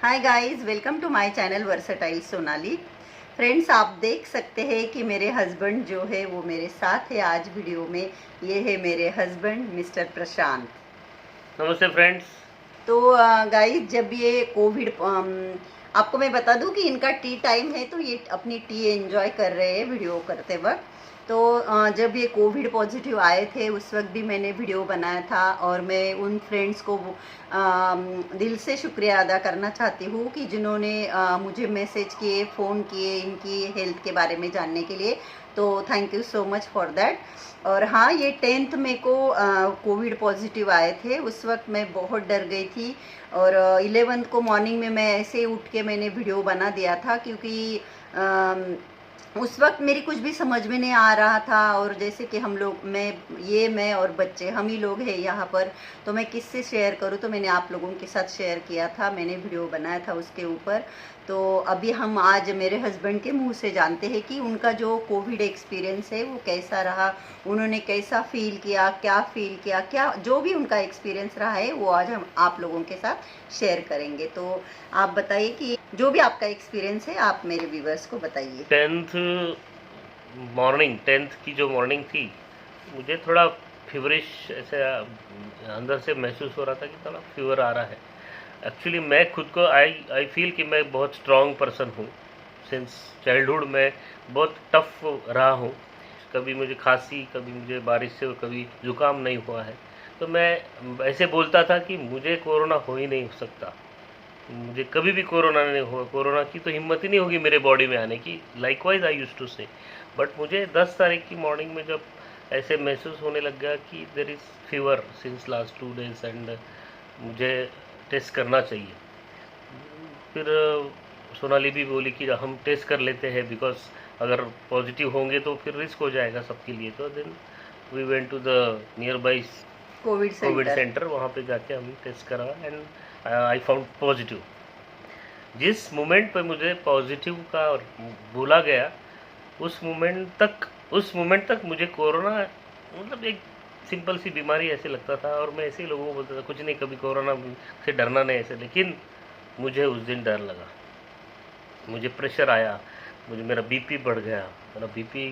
Hi guys, welcome to my channel versatile Sonali. Friends, आप देख सकते हैं कि मेरे हस्बैंड जो है वो मेरे साथ है आज वीडियो में। ये है मेरे हस्बैंड मिस्टर प्रशांत। नमस्ते फ्रेंड्स। तो गाइस, जब ये कोविड आपको मैं बता दूं कि इनका टी टाइम है, तो ये अपनी टी एंजॉय कर रहे हैं वीडियो करते वक्त। तो जब ये कोविड पॉजिटिव आए थे उस वक्त भी मैंने वीडियो बनाया था, और मैं उन फ्रेंड्स को दिल से शुक्रिया अदा करना चाहती हूँ कि जिन्होंने मुझे मैसेज किए, फ़ोन किए इनकी हेल्थ के बारे में जानने के लिए। तो thank you so much for that. और हाँ, ये 10th मई को कोविड पॉजिटिव आए थे। उस वक्त मैं बहुत डर गई थी, और 11th को मॉर्निंग में मैं ऐसे ही उठ के मैंने वीडियो बना दिया था, क्योंकि उस वक्त मेरी कुछ भी समझ में नहीं आ रहा था। और जैसे कि हम लोग, मैं और बच्चे, हम ही लोग हैं यहाँ पर, तो मैं किससे शेयर करूँ। तो मैंने आप लोगों के साथ शेयर किया था, मैंने वीडियो बनाया था उसके ऊपर। तो अभी हम आज मेरे हस्बैंड के मुंह से जानते हैं कि उनका जो कोविड एक्सपीरियंस है वो कैसा रहा, उन्होंने कैसा फील किया, क्या जो भी उनका एक्सपीरियंस रहा है वो आज हम आप लोगों के साथ शेयर करेंगे। तो आप बताइए कि जो भी आपका एक्सपीरियंस है आप मेरे व्यूवर्स को बताइए। 10th की जो मॉर्निंग थी, मुझे थोड़ा फीवरिश ऐसे अंदर से महसूस हो रहा था कि थोड़ा फीवर आ रहा है। एक्चुअली मैं खुद को आई फील कि मैं बहुत स्ट्रांग पर्सन हूँ। सिंस चाइल्डहुड में बहुत टफ रहा हूँ। कभी मुझे खांसी, कभी मुझे बारिश से, कभी जुकाम नहीं हुआ है। तो मैं ऐसे बोलता था कि मुझे कोरोना हो ही नहीं सकता, मुझे कभी भी कोरोना नहीं हुआ, कोरोना की तो हिम्मत ही नहीं होगी मेरे बॉडी में आने की। लाइकवाइज आई यूज टू से। बट मुझे 10 तारीख की मॉर्निंग में जब ऐसे महसूस होने लग गया कि there is fever since last 2 days and मुझे टेस्ट करना चाहिए। फिर सोनाली भी बोली कि हम टेस्ट कर लेते हैं, बिकॉज अगर पॉजिटिव होंगे तो फिर रिस्क हो जाएगा सबके लिए। तो then we went to the nearby Covid Covid center. Center. वहाँ पे जाके हम टेस्ट करा एंड आई फाउंड पॉजिटिव। जिस मोमेंट पे मुझे पॉजिटिव का बोला गया, उस मोमेंट तक मुझे कोरोना मतलब एक सिंपल सी बीमारी ऐसे लगता था। और मैं ऐसे ही लोगों को बोलता था कुछ नहीं, कभी कोरोना से डरना नहीं ऐसे। लेकिन मुझे उस दिन डर लगा, मुझे प्रेशर आया, मुझे मेरा बीपी बढ़ गया, मेरा बीपी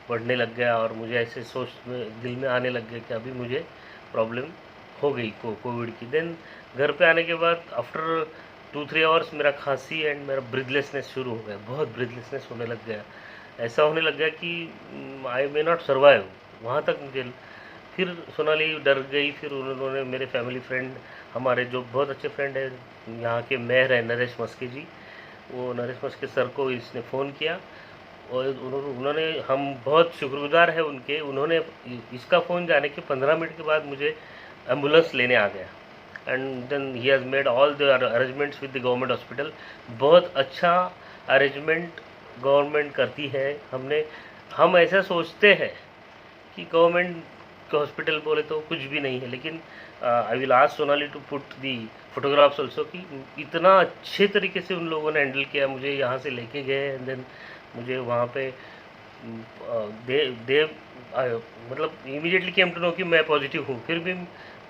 बढ़ने लग गया। और मुझे ऐसे सोच में दिल में आने लग गया कि अभी मुझे प्रॉब्लम हो गई कोविड की। देन घर पे आने के बाद आफ्टर 2-3 आवर्स मेरा खांसी एंड मेरा ब्रीथलेसनेस शुरू हो गया, बहुत ब्रीथलेसनेस होने लग गया। ऐसा होने लग गया कि आई मे नॉट सर्वाइव। वहाँ तक मुझे फिर सोनाली डर गई। फिर उन्होंने मेरे फैमिली फ्रेंड, हमारे जो बहुत अच्छे फ्रेंड हैं यहाँ के, मेयर है नरेश मस्के जी, वो नरेश मस्के सर को इसने फ़ोन किया। और उन्होंने, हम बहुत शुक्रगुजार है उनके, उन्होंने इसका फ़ोन जाने के 15 मिनट के बाद मुझे एम्बुलेंस लेने आ गया। And then he has made all the arrangements with the government hospital. बहुत अच्छा अरेंजमेंट गवर्नमेंट करती है। हम ऐसा सोचते हैं कि गवर्नमेंट के हॉस्पिटल बोले तो कुछ भी नहीं है, लेकिन I will ask Sonali to put the photographs also कि इतना अच्छे तरीके से उन लोगों ने हैंडल किया। मुझे यहाँ से लेके गए एंड देन मुझे वहाँ पे दे दे मतलब इमीडिएटली केम टू नो कि मैं पॉजिटिव हूँ। फिर भी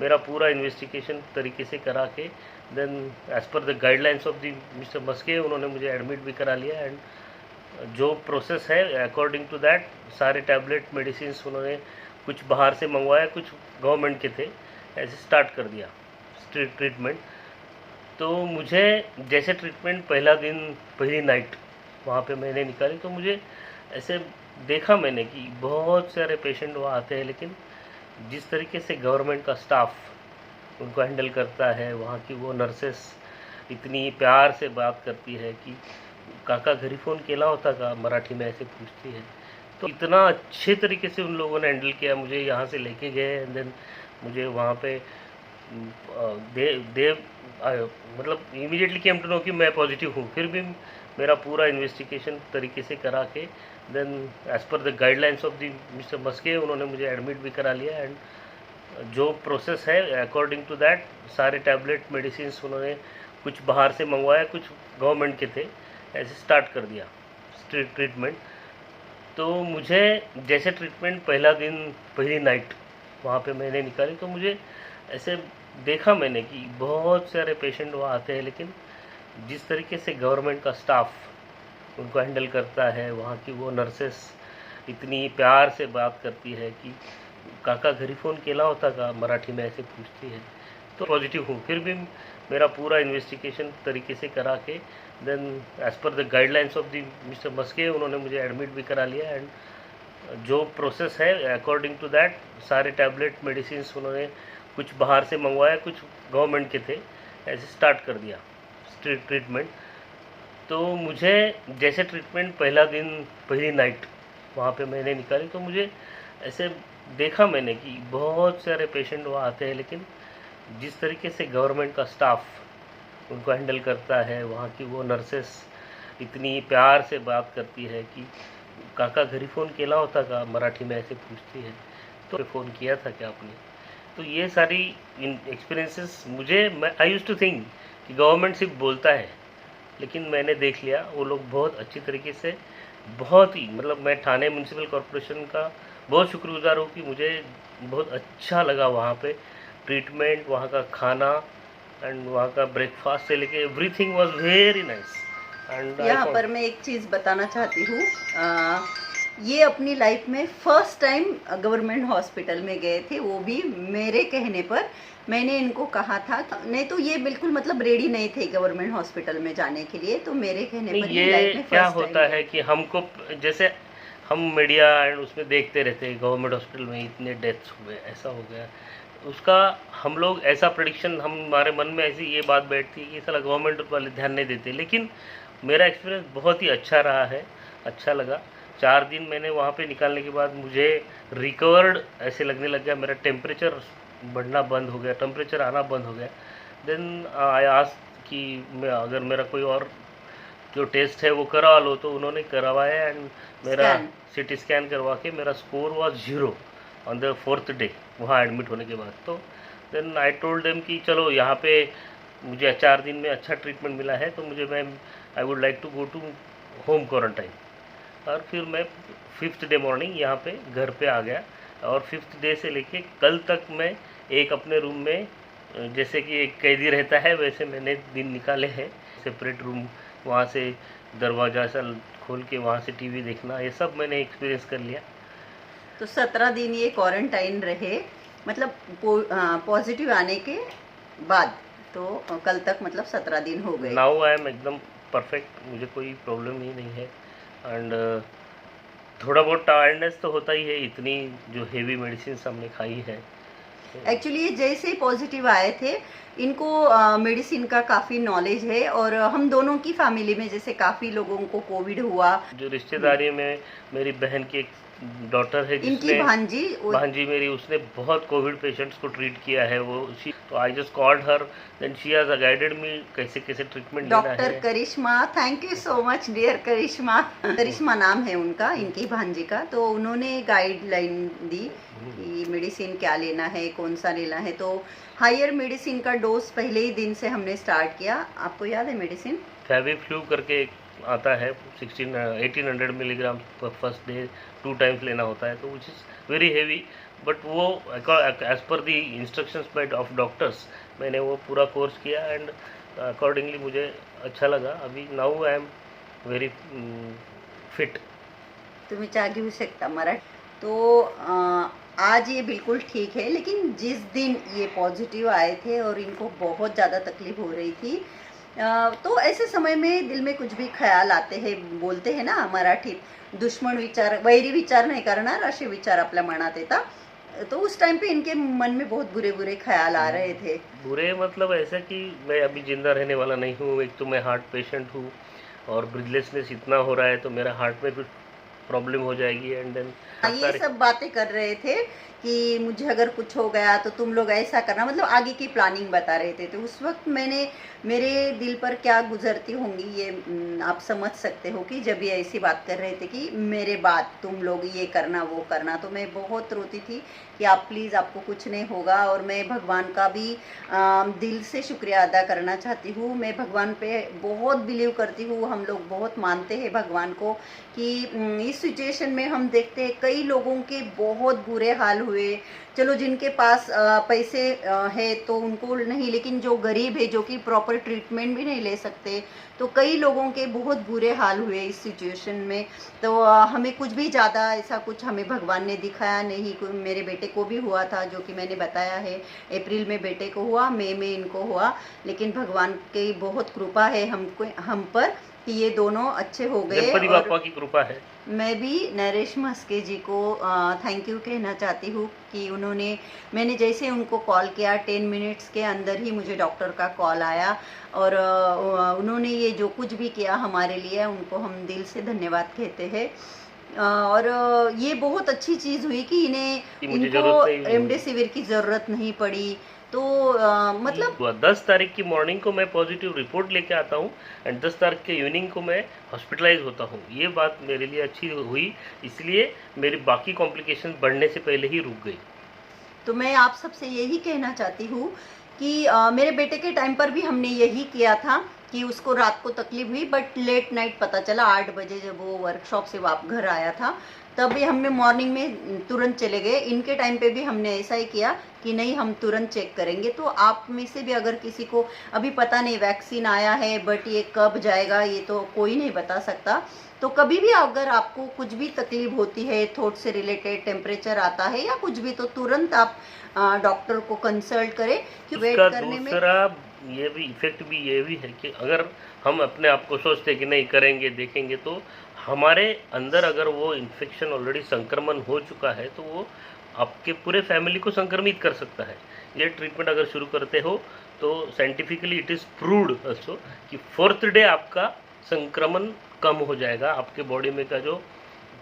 मेरा पूरा इन्वेस्टिगेशन तरीके से करा के then as per the guidelines of the mister Maske उन्होंने मुझे एडमिट भी करा लिया। एंड जो प्रोसेस है अकॉर्डिंग टू दैट, सारे टैबलेट मेडिसिन उन्होंने कुछ बाहर से मंगवाया, कुछ गवर्नमेंट के थे, ऐसे स्टार्ट कर दिया ट्रीटमेंट। तो मुझे जैसे ट्रीटमेंट पहला दिन, पहली नाइट वहाँ पे मैंने निकाली, तो मुझे ऐसे देखा मैंने कि बहुत सारे पेशेंट वहाँ आते हैं, लेकिन जिस तरीके से गवर्नमेंट का स्टाफ उनको हैंडल करता है, वहाँ की वो नर्सेस इतनी प्यार से बात करती है कि काका घरी फ़ोन केला होता का, मराठी में ऐसे पूछती है। तो इतना अच्छे तरीके से उन लोगों ने हैंडल किया, मुझे यहाँ से लेके गए एंड देन मुझे वहाँ पे दे दे मतलब इमीडिएटली केम टू नो कि मैं पॉजिटिव हूँ। फिर भी मेरा पूरा इन्वेस्टिगेशन तरीके से करा के then as per the guidelines of the mister Maske उन्होंने मुझे एडमिट भी करा लिया। एंड जो प्रोसेस है अकॉर्डिंग टू दैट, सारे टैबलेट मेडिसिन उन्होंने कुछ बाहर से मंगवाया, कुछ गवर्नमेंट के थे, ऐसे स्टार्ट कर दिया ट्रीटमेंट। तो मुझे जैसे ट्रीटमेंट पहला दिन, पहली नाइट वहाँ पे मैंने निकाली, तो मुझे ऐसे देखा मैंने कि बहुत सारे पेशेंट वहाँ आते हैं, लेकिन जिस तरीके से गवर्नमेंट का स्टाफ उनको हैंडल करता है, वहाँ की वो नर्सेस इतनी प्यार से बात करती है कि काका घरी फ़ोन केला होता का, मराठी में ऐसे पूछती है। तो पॉजिटिव हूँ, फिर भी मेरा पूरा इन्वेस्टिगेशन तरीके से करा के then as per the guidelines of the mister Maske उन्होंने मुझे एडमिट भी करा लिया। एंड जो प्रोसेस है अकॉर्डिंग टू दैट सारे टैबलेट मेडिसिन उन्होंने कुछ बाहर से मंगवाया, कुछ गवर्नमेंट के थे, ऐसे स्टार्ट कर दिया ट्रीटमेंट। तो मुझे जैसे ट्रीटमेंट पहला दिन पहली नाइट वहाँ पे मैंने निकाली, तो मुझे ऐसे देखा मैंने कि बहुत सारे पेशेंट वहाँ आते हैं, लेकिन जिस तरीके से गवर्नमेंट का स्टाफ उनको हैंडल करता है, वहाँ की वो नर्सेस इतनी प्यार से बात करती है कि काका घरी फ़ोन केला होता का, मराठी में ऐसे पूछती है, तो फ़ोन किया था क्या आपने। तो ये सारी एक्सपीरियंसेस मुझे, मैं आई यूज़ टू थिंक कि गवर्नमेंट सिर्फ बोलता है, लेकिन मैंने देख लिया वो लोग बहुत अच्छी तरीके से, बहुत ही मतलब मैं ठाणे म्यूनसिपल कॉरपोरेशन का बहुत शुक्रगुजार हूँ कि मुझे बहुत अच्छा लगा वहाँ पे ट्रीटमेंट, वहाँ का खाना एंड वहाँ का ब्रेकफास्ट से लेके everything was very nice. And यहाँ पर मैं एक चीज़ बताना चाहती हूँ, ये अपनी लाइफ में फर्स्ट टाइम गवर्नमेंट हॉस्पिटल में गए थे, वो भी मेरे कहने पर। मैंने इनको कहा था, नहीं तो ये बिल्कुल मतलब रेडी नहीं थे गवर्नमेंट हॉस्पिटल में जाने के लिए, तो मेरे कहने पर ये लाइफ में क्या फर्स्ट होता है कि हमको जैसे हम मीडिया एंड उसमें देखते रहते हैं गवर्नमेंट हॉस्पिटल में इतने डेथ्स हुए, ऐसा हो गया, उसका हम लोग ऐसा प्रेडिक्शन, हमारे मन में ऐसी ये बात बैठती है कि साला गवर्नमेंट वाले ध्यान नहीं देते। लेकिन मेरा एक्सपीरियंस बहुत ही अच्छा रहा है, अच्छा लगा। 4 दिन मैंने वहाँ पे निकालने के बाद मुझे रिकवर्ड ऐसे लगने लग गया, मेरा टेम्परेचर बढ़ना बंद हो गया, टेम्परेचर आना बंद हो गया। देन आई आस्क्ड कि मैं अगर मेरा कोई और जो टेस्ट है वो करवा लो, तो उन्होंने करवाया एंड मेरा सिटी स्कैन करवा के मेरा score was 0 on the 4th day वहाँ एडमिट होने के बाद। तो देन आई टोल्ड देम कि चलो यहाँ पे मुझे 4 दिन में अच्छा ट्रीटमेंट मिला है, तो मुझे मैं I would like to go to home quarantine. और फिर मैं 5th डे मॉर्निंग यहाँ पे घर पे आ गया, और 5th डे से लेके कल तक मैं एक अपने रूम में जैसे कि एक कैदी रहता है वैसे मैंने दिन निकाले हैं। सेपरेट रूम, वहाँ से दरवाज़ा सा खोल के वहाँ से टीवी देखना, ये सब मैंने एक्सपीरियंस कर लिया। तो 17 दिन ये क्वारंटाइन रहे, मतलब पॉजिटिव आने के बाद, तो कल तक मतलब 17 दिन हो गए। नाउ आई एम एकदम परफेक्ट, मुझे कोई प्रॉब्लम ही नहीं है। एंड थोड़ा बहुत टायर्डनेस तो होता ही है, इतनी जो हेवी मेडिसिन हमने खाई है। एक्चुअली जैसे ही पॉजिटिव आए थे, इनको मेडिसिन का काफ़ी नॉलेज है, और हम दोनों की फैमिली में जैसे काफ़ी लोगों को कोविड हुआ। जो रिश्तेदारी में मेरी बहन की एक डॉटर है, इनकी जिसने भांजी मेरी, उसने बहुत कोविड पेशेंट्स को ट्रीट किया है। वो तो I just called her, then she has guided me कैसे कैसे ट्रीटमेंट लेना है। Doctor Karishma, thank you so much dear Karishma. Karishma नाम है उनका, इनकी भांजी का। तो उन्होंने गाइडलाइन दी कि मेडिसिन क्या लेना है, कौन सा लेना है। तो हायर मेडिसिन का डोज पहले ही दिन से हमने स्टार्ट किया। आपको याद है मेडिसिन फेविफ्लू करके एक आता है, 1800 मिलीग्राम फर्स्ट डे 2 टाइम्स लेना होता है, तो which is very heavy, but वो as per the instructions by of doctors मैंने वो पूरा कोर्स किया एंड अकॉर्डिंगली मुझे अच्छा लगा। अभी now I am very fit. तुम्ही चहा घेऊ शकता मराठी। तो आज ये बिल्कुल ठीक है, लेकिन जिस दिन ये पॉजिटिव आए थे और इनको बहुत ज़्यादा तकलीफ हो रही थी, तो ऐसे समय में दिल में कुछ भी ख्याल आते हैं, बोलते हैं ना मराठीत, दुश्मन विचार, वैरी विचार नहीं करणार, असे विचार आपल्या मनात येतात। तो उस टाइम पे इनके मन में बहुत बुरे बुरे ख्याल आ रहे थे। बुरे मतलब ऐसा कि मैं अभी जिंदा रहने वाला नहीं हूँ, एक तो मैं हार्ट पेशेंट हूँ और ब्रीथलेसनेस इतना हो रहा है, तो मेरा हार्ट में भी प्रॉब्लम हो जाएगी। एंड देन ये सब बातें कर रहे थे कि मुझे अगर कुछ हो गया तो तुम लोग ऐसा करना, मतलब आगे की प्लानिंग बता रहे थे। तो उस वक्त मैंने, मेरे दिल पर क्या गुजरती होंगी ये आप समझ सकते हो कि जब ये ऐसी बात कर रहे थे कि मेरे बाद तुम लोग ये करना वो करना, तो मैं बहुत रोती थी कि आप प्लीज़, आपको कुछ नहीं होगा। और मैं भगवान का भी दिल से शुक्रिया अदा करना चाहती हूँ। मैं भगवान पे बहुत बिलीव करती हूँ, हम लोग बहुत मानते हैं भगवान को कि इस सिचुएशन में हम देखते हैं कई लोगों के बहुत बुरे हाल हुए। चलो जिनके पास पैसे है तो उनको नहीं, लेकिन जो गरीब है, जो कि प्रॉपर ट्रीटमेंट भी नहीं ले सकते, तो कई लोगों के बहुत बुरे हाल हुए इस सिचुएशन में। तो हमें कुछ भी ज़्यादा ऐसा कुछ हमें भगवान ने दिखाया नहीं। मेरे बेटे को भी हुआ था, जो कि मैंने बताया है, अप्रैल में बेटे को हुआ, मई में इनको हुआ, लेकिन भगवान की बहुत कृपा है हम पर कि ये दोनों अच्छे हो गए। गणपति बापा की कृपा है। मैं भी नरेश मस्के जी को थैंक यू कहना चाहती हूँ कि मैंने जैसे उनको कॉल किया 10 मिनट्स के अंदर ही मुझे डॉक्टर का कॉल आया, और उन्होंने ये जो कुछ भी किया हमारे लिए, उनको हम दिल से धन्यवाद कहते हैं। और ये बहुत अच्छी चीज़ हुई कि इनको रेमडेसिविर की ज़रूरत नहीं पड़ी। तो मतलब 10 तारीख की मॉर्निंग को मैं पॉजिटिव रिपोर्ट लेके आता हूँ एंड 10 तारीख के इवनिंग को मैं हॉस्पिटलाइज होता हूँ। ये बात मेरे लिए अच्छी हुई, इसलिए मेरी बाकी कॉम्प्लिकेशन बढ़ने से पहले ही रुक गई। तो मैं आप सबसे यही कहना चाहती हूँ कि मेरे बेटे के टाइम पर भी हमने यही किया था कि उसको रात को तकलीफ हुई, बट लेट नाइट पता चला 8 बजे जब वो वर्कशॉप से घर आया था, तब भी हमने मॉर्निंग में तुरंत चले गए। इनके टाइम पे भी हमने ऐसा ही किया कि नहीं, हम तुरंत चेक करेंगे। तो आप में से भी अगर किसी को अभी पता नहीं वैक्सीन आया है, बट ये कब जाएगा ये तो कोई नहीं बता सकता, तो कभी भी अगर आपको कुछ भी तकलीफ होती है, थ्रोट से रिलेटेड, टेम्परेचर आता है या कुछ भी, तो तुरंत आप डॉक्टर को कंसल्ट करें कि वेट करने में। दूसरा ये भी इफेक्ट भी ये भी है कि अगर हम अपने आप को सोचते कि नहीं करेंगे देखेंगे, तो हमारे अंदर अगर वो इन्फेक्शन ऑलरेडी संक्रमण हो चुका है तो वो आपके पूरे फैमिली को संक्रमित कर सकता है। ये ट्रीटमेंट अगर शुरू करते हो तो scientifically it is proved also कि 4th डे आपका संक्रमण कम हो जाएगा, आपके बॉडी में का जो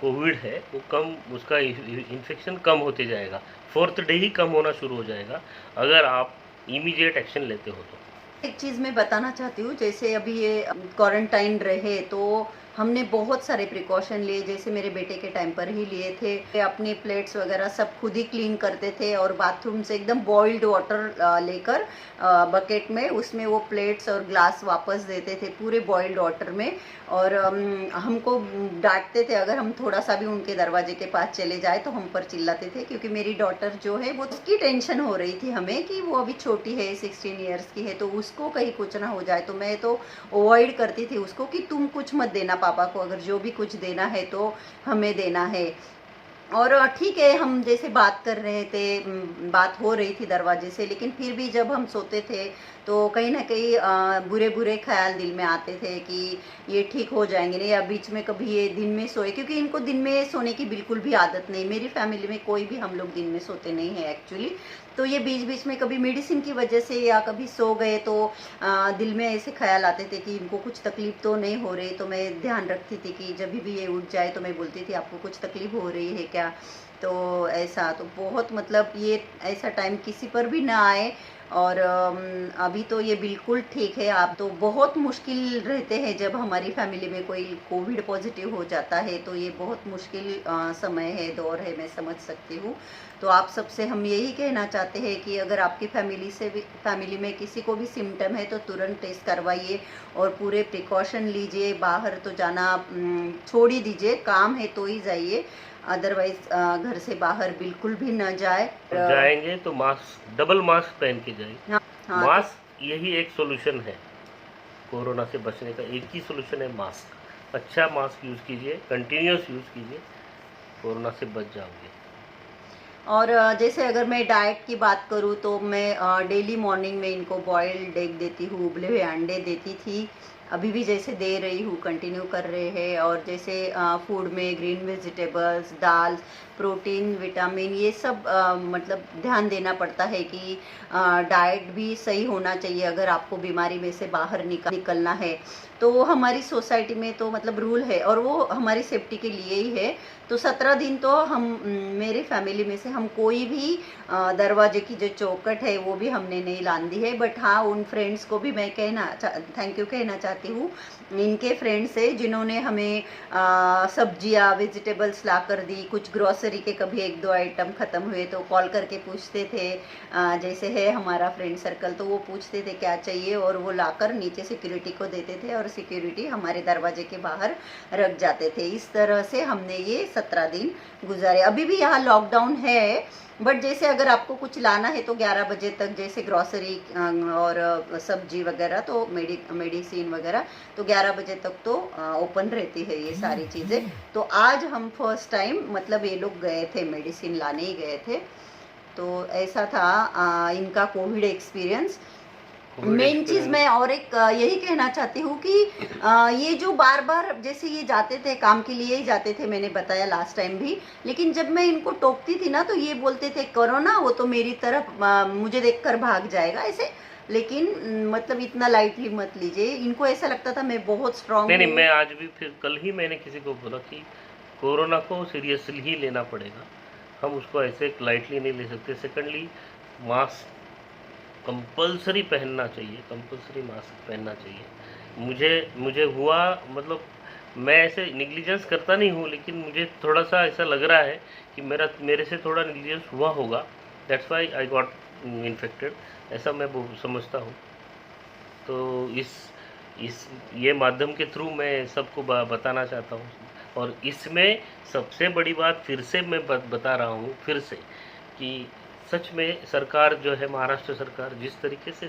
कोविड है वो कम, उसका इन्फेक्शन कम होते जाएगा, 4th डे ही कम होना शुरू हो जाएगा अगर आप इमीडिएट एक्शन लेते हो तो। एक चीज़ मैं बताना चाहती हूँ, जैसे अभी ये क्वारंटाइन रहे तो हमने बहुत सारे प्रिकॉशन लिए, जैसे मेरे बेटे के टाइम पर ही लिए थे। अपने प्लेट्स वगैरह सब खुद ही क्लीन करते थे, और बाथरूम से एकदम बॉइल्ड वाटर लेकर बकेट में उसमें वो प्लेट्स और ग्लास वापस देते थे पूरे बॉइल्ड वाटर में। और हमको डांटते थे अगर हम थोड़ा सा भी उनके दरवाजे के पास चले जाए तो हम पर चिल्लाते थे, क्योंकि मेरी डॉटर जो है वो, उसकी टेंशन हो रही थी हमें कि वो अभी छोटी है, 16 ईयर्स की है, तो उसको कहीं कुछ ना हो जाए। तो मैं तो अवॉइड करती थी उसको कि तुम कुछ मत देना पापा को, अगर जो भी कुछ देना है तो हमें देना है। और ठीक है, हम जैसे बात कर रहे थे, बात हो रही थी दरवाजे से, लेकिन फिर भी जब हम सोते थे तो कहीं ना कहीं बुरे बुरे ख्याल दिल में आते थे कि ये ठीक हो जाएंगे नहीं, या बीच में कभी ये दिन में सोए, क्योंकि इनको दिन में सोने की बिल्कुल भी आदत नहीं। मेरी फैमिली में कोई भी हम लोग दिन में सोते नहीं है एक्चुअली। तो ये बीच बीच में कभी मेडिसिन की वजह से या कभी सो गए तो दिल में ऐसे ख्याल आते थे कि इनको कुछ तकलीफ तो नहीं हो रही। तो मैं ध्यान रखती थी कि जब भी ये उठ जाए तो मैं बोलती थी आपको कुछ तकलीफ हो रही है क्या। तो ऐसा तो बहुत, मतलब ये ऐसा टाइम किसी पर भी ना आए। और अभी तो ये बिल्कुल ठीक है। आप तो बहुत मुश्किल रहते हैं जब हमारी फैमिली में कोई कोविड पॉजिटिव हो जाता है, तो ये बहुत मुश्किल समय है, दौर है, मैं समझ सकती हूँ। तो आप सबसे हम यही कहना चाहते हैं कि अगर आपकी फैमिली में किसी को भी सिम्टम है तो तुरंत टेस्ट करवाइए और पूरे प्रिकॉशन लीजिए। बाहर तो जाना छोड़ ही दीजिए, काम है तो ही जाइए, अदरवाइज घर से बाहर बिल्कुल भी न जाए। जाएंगे तो मास्क, डबल मास्क पहन के जाए। हाँ, मास्क यही एक सोल्यूशन है कोरोना से बचने का, एक ही सोल्यूशन है मास्क। अच्छा मास्क यूज़ कीजिए, कंटिन्यूस यूज़ कीजिए, कोरोना से बच जाओगे। और जैसे अगर मैं डाइट की बात करूँ तो मैं डेली मॉर्निंग में इनको बॉइल्ड एग देती हूँ, उबले हुए अंडे देती थी, अभी भी जैसे दे रही हूँ, कंटिन्यू कर रहे हैं। और जैसे फूड में ग्रीन वेजिटेबल्स, दाल, प्रोटीन, विटामिन, ये सब मतलब ध्यान देना पड़ता है कि डाइट भी सही होना चाहिए अगर आपको बीमारी में से बाहर निकलना है। तो हमारी सोसाइटी में तो मतलब रूल है, और वो हमारी सेफ्टी के लिए ही है। तो 17 दिन तो हम, मेरे फैमिली में से हम कोई भी दरवाजे की जो चौखट है वो भी हमने नहीं लांदी है। बट हाँ, उन फ्रेंड्स को भी मैं थैंक यू कहना चाहती करती हूँ इनके फ्रेंड से, जिन्होंने हमें सब्जियाँ वेजिटेबल्स ला कर दी। कुछ ग्रोसरी के कभी 1-2 आइटम ख़त्म हुए तो कॉल करके पूछते थे, जैसे है हमारा फ्रेंड सर्कल, तो वो पूछते थे क्या चाहिए और वो लाकर नीचे सिक्योरिटी को देते थे और सिक्योरिटी हमारे दरवाजे के बाहर रख जाते थे। इस तरह से हमने ये 17 दिन गुजारे। अभी भी यहाँ लॉकडाउन है, बट जैसे अगर आपको कुछ लाना है तो 11 बजे तक, जैसे ग्रॉसरी और सब्जी वगैरह तो मेडिसिन वगैरह तो 11 बजे तक तो ओपन रहती है ये सारी चीज़ें। तो आज हम फर्स्ट टाइम मतलब ये लोग गए थे, मेडिसिन लाने ही गए थे। तो ऐसा था इनका कोविड एक्सपीरियंस। मेन चीज़ मैं और एक यही कहना चाहती हूँ कि ये जो बार बार जैसे ये जाते थे काम के लिए ही जाते थे, मैंने बताया लास्ट टाइम भी, लेकिन जब मैं इनको टोकती थी ना तो ये बोलते थे कोरोना वो तो मेरी तरफ मुझे देखकर भाग जाएगा ऐसे। लेकिन मतलब इतना लाइटली मत लीजिए, इनको ऐसा लगता था मैं बहुत स्ट्रांग हूँ। नहीं, मैं आज भी फिर कल ही मैंने किसी को बोला कि कोरोना को सीरियसली ही लेना पड़ेगा, हम उसको ऐसे लाइटली नहीं ले सकते। सेकेंडली, मास्क कंपलसरी पहनना चाहिए, कंपलसरी मास्क पहनना चाहिए। मुझे हुआ, मतलब मैं ऐसे निग्लिजेंस करता नहीं हूँ, लेकिन मुझे थोड़ा सा ऐसा लग रहा है कि मेरे से थोड़ा निग्लिजेंस हुआ होगा, that's why I got infected, ऐसा मैं समझता हूँ। तो ये माध्यम के थ्रू मैं सबको बताना चाहता हूँ। और इसमें सबसे बड़ी बात फिर से मैं बता रहा हूँ फिर से कि सच में सरकार जो है, महाराष्ट्र सरकार जिस तरीके से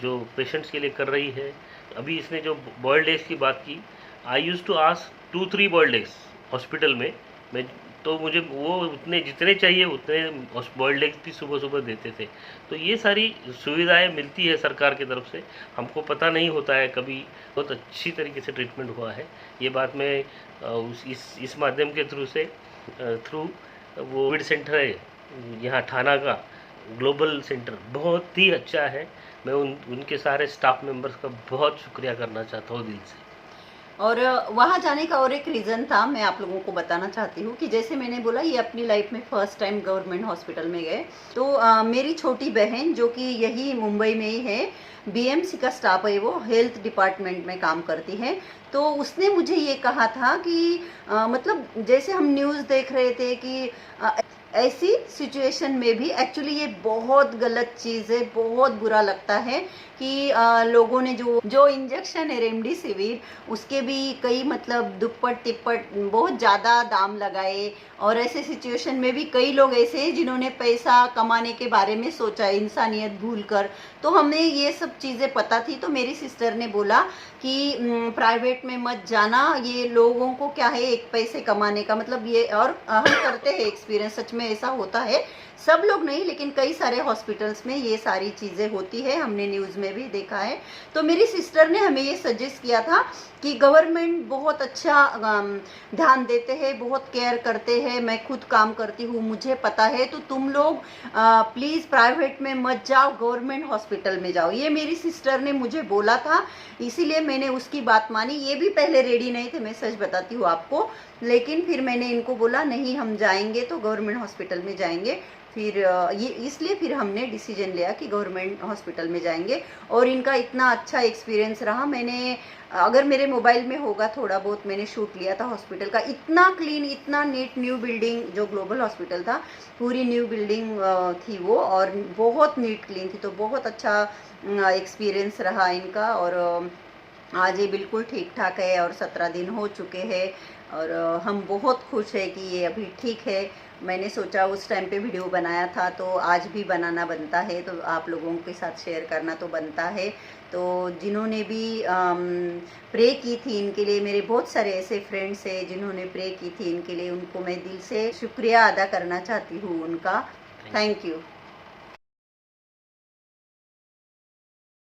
जो पेशेंट्स के लिए कर रही है, अभी इसने जो बॉयल्ड एग्स की बात की, I used to ask 2-3 boiled eggs hospital में, तो मुझे वो उतने जितने चाहिए उतने बॉयल्ड एग्स भी सुबह सुबह देते थे। तो ये सारी सुविधाएं मिलती है सरकार की तरफ से, हमको पता नहीं होता है कभी। बहुत अच्छी तरीके से ट्रीटमेंट हुआ है, ये बात मैं इस माध्यम के थ्रू वो कोविड सेंटर है यहाँ ठाणा का, ग्लोबल सेंटर बहुत ही अच्छा है। मैं उनके सारे स्टाफ मेंबर्स का बहुत शुक्रिया करना चाहता हूँ दिल से। और वहाँ जाने का और एक रीज़न था, मैं आप लोगों को बताना चाहती हूँ कि जैसे मैंने बोला ये अपनी लाइफ में फ़र्स्ट टाइम गवर्नमेंट हॉस्पिटल में गए। तो मेरी छोटी बहन जो कि यही मुंबई में ही है, बीएमसी का स्टाफ है, वो हेल्थ डिपार्टमेंट में काम करती है। तो उसने मुझे ये कहा था कि मतलब जैसे हम न्यूज़ देख रहे थे कि ऐसी सिचुएशन में भी एक्चुअली ये बहुत गलत चीज़ है, बहुत बुरा लगता है कि लोगों ने जो इंजेक्शन है रेमडेसिविर, उसके भी कई मतलब दुप्पट तिप्पट बहुत ज़्यादा दाम लगाए। और ऐसे सिचुएशन में भी कई लोग ऐसे हैं जिन्होंने पैसा कमाने के बारे में सोचा, इंसानियत भूलकर। तो हमें ये सब चीज़ें पता थी, तो मेरी सिस्टर ने बोला कि प्राइवेट में मत जाना, ये लोगों को क्या है एक पैसे कमाने का मतलब ये। और हम करते हैं एक्सपीरियंस, सच में ऐसा होता है, सब लोग नहीं लेकिन कई सारे हॉस्पिटल्स में ये सारी चीज़ें होती है, हमने न्यूज़ में भी देखा है। तो मेरी सिस्टर ने हमें ये सजेस्ट किया था कि गवर्नमेंट बहुत अच्छा ध्यान देते हैं, बहुत केयर करते हैं, मैं खुद काम करती हूँ, मुझे पता है, तो तुम लोग प्लीज़ प्राइवेट में मत जाओ, गवर्नमेंट हॉस्पिटल में जाओ। ये मेरी सिस्टर ने मुझे बोला था, इसीलिए मैंने उसकी बात मानी। ये भी पहले रेडी नहीं थे, मैं सच बताती हूँ आपको, लेकिन फिर मैंने इनको बोला नहीं हम जाएंगे तो गवर्नमेंट हॉस्पिटल में जाएंगे। फिर ये इसलिए फिर हमने डिसीजन लिया कि गवर्नमेंट हॉस्पिटल में जाएंगे। और इनका इतना अच्छा एक्सपीरियंस रहा, मैंने अगर मेरे मोबाइल में होगा थोड़ा बहुत मैंने शूट लिया था हॉस्पिटल का। इतना क्लीन, इतना नीट, न्यू बिल्डिंग, जो ग्लोबल हॉस्पिटल था पूरी न्यू बिल्डिंग थी वो, और बहुत नीट क्लीन थी। तो बहुत अच्छा एक्सपीरियंस रहा इनका। और आज ये बिल्कुल ठीक ठाक है और 17 दिन हो चुके हैं और हम बहुत खुश हैं कि ये अभी ठीक है। मैंने सोचा उस टाइम पे वीडियो बनाया था तो आज भी बनाना बनता है, तो आप लोगों के साथ शेयर करना तो बनता है। तो जिन्होंने भी प्रे की थी इनके लिए, मेरे बहुत सारे ऐसे फ्रेंड्स हैं जिन्होंने प्रे की थी इनके लिए, उनको मैं दिल से शुक्रिया अदा करना चाहती हूँ उनका। Thank you.